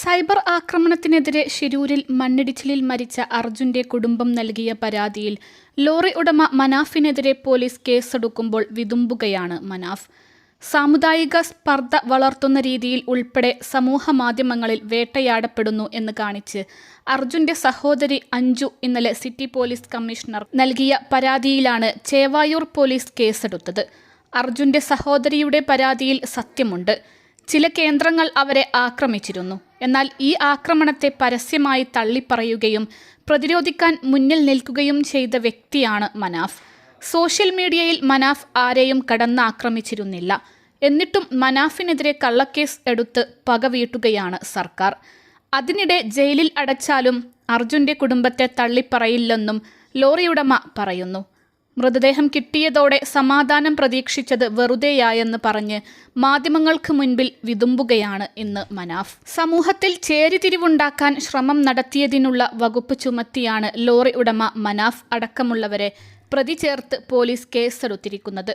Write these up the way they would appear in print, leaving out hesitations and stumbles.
Cyber ആക്രമണത്തിനെതിരെ ശിരൂരിൽ മണ്ണിടിച്ചിലിൽ മരിച്ച അർജുന്റെ കുടുംബം നൽകിയ പരാതിയിൽ ലോറി ഉടമ മനാഫിനെതിരെ പോലീസ് കേസെടുക്കുമ്പോൾ വിതുമ്പുകയാണ് മനാഫ്. സാമുദായിക സ്പർദ്ധ വളർത്തുന്ന രീതിയിൽ ഉൾപ്പെടെ സമൂഹമാധ്യമങ്ങളിൽ വേട്ടയാടപ്പെടുന്നു എന്ന് കാണിച്ച് അർജുന്റെ സഹോദരി അഞ്ജു ഇന്നലെ സിറ്റി പോലീസ് കമ്മീഷണർ നൽകിയ പരാതിയിലാണ് ചേവായൂർ പോലീസ് കേസെടുത്തത്. അർജുന്റെ സഹോദരിയുടെ പരാതിയിൽ സത്യമുണ്ട്. ചില കേന്ദ്രങ്ങൾ അവരെ ആക്രമിച്ചിരുന്നു. എന്നാൽ ഈ ആക്രമണത്തെ പരസ്യമായി തള്ളിപ്പറയുകയും പ്രതിരോധിക്കാൻ മുന്നിൽ നിൽക്കുകയും ചെയ്ത വ്യക്തിയാണ് മനാഫ്. സോഷ്യൽ മീഡിയയിൽ മനാഫ് ആരെയും കടന്നാക്രമിച്ചിരുന്നില്ല. എന്നിട്ടും മനാഫിനെതിരെ കള്ളക്കേസ് എടുത്ത് പകവീട്ടുകയാണ് സർക്കാർ. അതിനിടെ ജയിലിൽ അടച്ചാലും അർജുന്റെ കുടുംബത്തെ തള്ളിപ്പറയില്ലെന്നും ലോറിയുടമ പറയുന്നു. മൃതദേഹം കിട്ടിയതോടെ സമാധാനം പ്രതീക്ഷിച്ചത് വെറുതെയായെന്ന് പറഞ്ഞ് മാധ്യമങ്ങൾക്ക് മുൻപിൽ വിതുമ്പുകയാണ് ഇന്ന് മനാഫ്. സമൂഹത്തിൽ ചേരിതിരിവുണ്ടാക്കാൻ ശ്രമം നടത്തിയതിനുള്ള വകുപ്പ് ചുമത്തിയാണ് ലോറി ഉടമ മനാഫ് അടക്കമുള്ളവരെ പ്രതി ചേർത്ത് പോലീസ് കേസെടുത്തിരിക്കുന്നത്.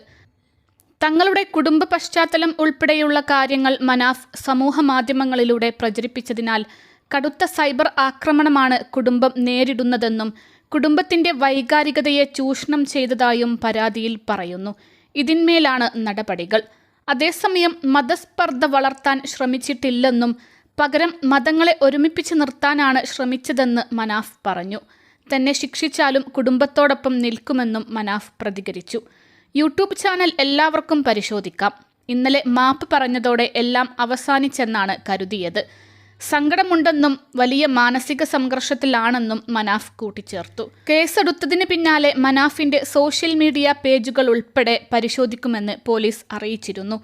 തങ്ങളുടെ കുടുംബ പശ്ചാത്തലം ഉൾപ്പെടെയുള്ള കാര്യങ്ങൾ മനാഫ് സമൂഹ മാധ്യമങ്ങളിലൂടെ പ്രചരിപ്പിച്ചതിനാൽ കടുത്ത സൈബർ ആക്രമണമാണ് കുടുംബം നേരിടുന്നതെന്നും കുടുംബത്തിന്റെ വൈകാരികതയെ ചൂഷണം ചെയ്തതായും പരാതിയിൽ പറയുന്നു. ഇതിന്മേലാണ് നടപടികൾ. അതേസമയം മതസ്പർദ്ധ വളർത്താൻ ശ്രമിച്ചിട്ടില്ലെന്നും പകരം മതങ്ങളെ ഒരുമിപ്പിച്ച് നിർത്താനാണ് ശ്രമിച്ചതെന്ന് മനാഫ് പറഞ്ഞു. തന്നെ ശിക്ഷിച്ചാലും കുടുംബത്തോടൊപ്പം നിൽക്കുമെന്നും മനാഫ് പ്രതികരിച്ചു. യൂട്യൂബ് ചാനൽ എല്ലാവർക്കും പരിശോധിക്കാം. ഇന്നലെ മാപ്പ് പറഞ്ഞതോടെ എല്ലാം അവസാനിച്ചെന്നാണ് കരുതിയത്. സങ്കടമുണ്ടെന്നും വലിയ മാനസിക സംഘർഷത്തിലാണെന്നും മനാഫ് കൂട്ടിച്ചേർത്തു. കേസെടുത്തതിന് പിന്നാലെ മനാഫിന്റെ സോഷ്യൽ മീഡിയ പേജുകൾ ഉൾപ്പെടെ പരിശോധിക്കുമെന്ന് പോലീസ് അറിയിച്ചിരുന്നു.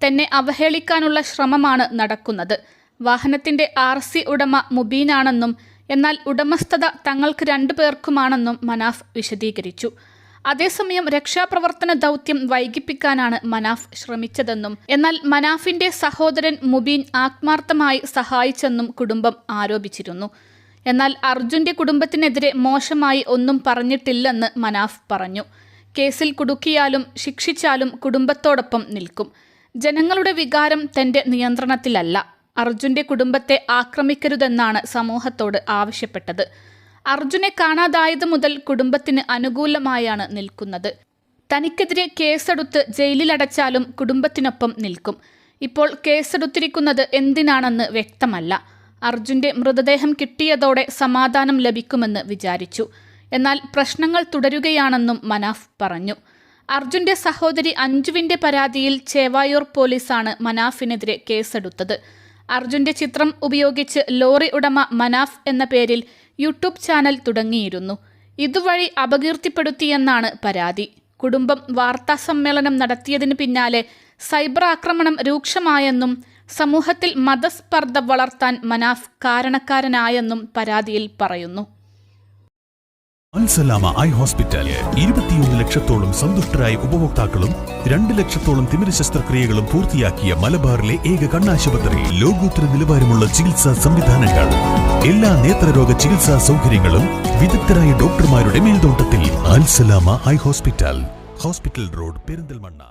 തന്നെ അവഹേളിക്കാനുള്ള ശ്രമമാണ് നടക്കുന്നത്. വാഹനത്തിന്റെ RC ഉടമ മുബീനാണെന്നും എന്നാൽ ഉടമസ്ഥത തങ്ങൾക്ക് 2 പേർക്കുമാണെന്നും മനാഫ് വിശദീകരിച്ചു. അതേസമയം രക്ഷാപ്രവർത്തന ദൗത്യം വൈകിപ്പിക്കാനാണ് മനാഫ് ശ്രമിച്ചതെന്നും എന്നാൽ മനാഫിന്റെ സഹോദരൻ മുബീൻ ആത്മാർത്ഥമായി സഹായിച്ചെന്നും കുടുംബം ആരോപിച്ചിരുന്നു. എന്നാൽ അർജുന്റെ കുടുംബത്തിനെതിരെ മോശമായി ഒന്നും പറഞ്ഞിട്ടില്ലെന്ന് മനാഫ് പറഞ്ഞു. കേസിൽ കുടുക്കിയാലും ശിക്ഷിച്ചാലും കുടുംബത്തോടൊപ്പം നിൽക്കും. ജനങ്ങളുടെ വികാരം തന്റെ നിയന്ത്രണത്തിലല്ല. അർജുന്റെ കുടുംബത്തെ ആക്രമിക്കരുതെന്നാണ് സമൂഹത്തോട് ആവശ്യപ്പെട്ടത്. അർജുനെ കാണാതായത് മുതൽ കുടുംബത്തിന് അനുകൂലമായാണ് നിൽക്കുന്നത്. തനിക്കെതിരെ കേസെടുത്ത് ജയിലിലടച്ചാലും കുടുംബത്തിനൊപ്പം നിൽക്കും. ഇപ്പോൾ കേസെടുത്തിരിക്കുന്നത് എന്തിനാണെന്ന് വ്യക്തമല്ല. അർജുന്റെ മൃതദേഹം കിട്ടിയതോടെ സമാധാനം ലഭിക്കുമെന്ന് വിചാരിച്ചു. എന്നാൽ പ്രശ്നങ്ങൾ തുടരുകയാണെന്നും മനാഫ് പറഞ്ഞു. അർജുന്റെ സഹോദരി അഞ്ജുവിന്റെ പരാതിയിൽ ചേവായൂർ പോലീസാണ് മനാഫിനെതിരെ കേസെടുത്തത്. അർജുന്റെ ചിത്രം ഉപയോഗിച്ച് ലോറി ഉടമ മനാഫ് എന്ന പേരിൽ യൂട്യൂബ് ചാനൽ തുടങ്ങിയിരുന്നു. ഇതുവഴി അപകീർത്തിപ്പെടുത്തിയെന്നാണ് പരാതി. കുടുംബം വാർത്താസമ്മേളനം നടത്തിയതിന് പിന്നാലെ സൈബർ ആക്രമണം രൂക്ഷമായെന്നും സമൂഹത്തിൽ മതസ്പർദ്ധ വളർത്താൻ മനാഫ് കാരണക്കാരനായെന്നും പരാതിയിൽ പറയുന്നു. അൽസലാമ ഐ ഹോസ്പിറ്റൽ 21 ലക്ഷത്തോളം സന്തുഷ്ടരായ ഉപഭോക്താക്കളും 2 ലക്ഷത്തോളം തിമിര ശസ്ത്രക്രിയകളും പൂർത്തിയാക്കിയ മലബാറിലെ ഏക കണ്ണാശുപത്രി. ലോകോത്തര നിലവാരമുള്ള ചികിത്സാ സംവിധാനങ്ങൾ, എല്ലാ നേത്രരോഗ ചികിത്സാ സൗകര്യങ്ങളും വിദഗ്ധരായ ഡോക്ടർമാരുടെ മേൽനോട്ടത്തിൽ. Al Salama eye hospital, hospital road, Perinthalmanna.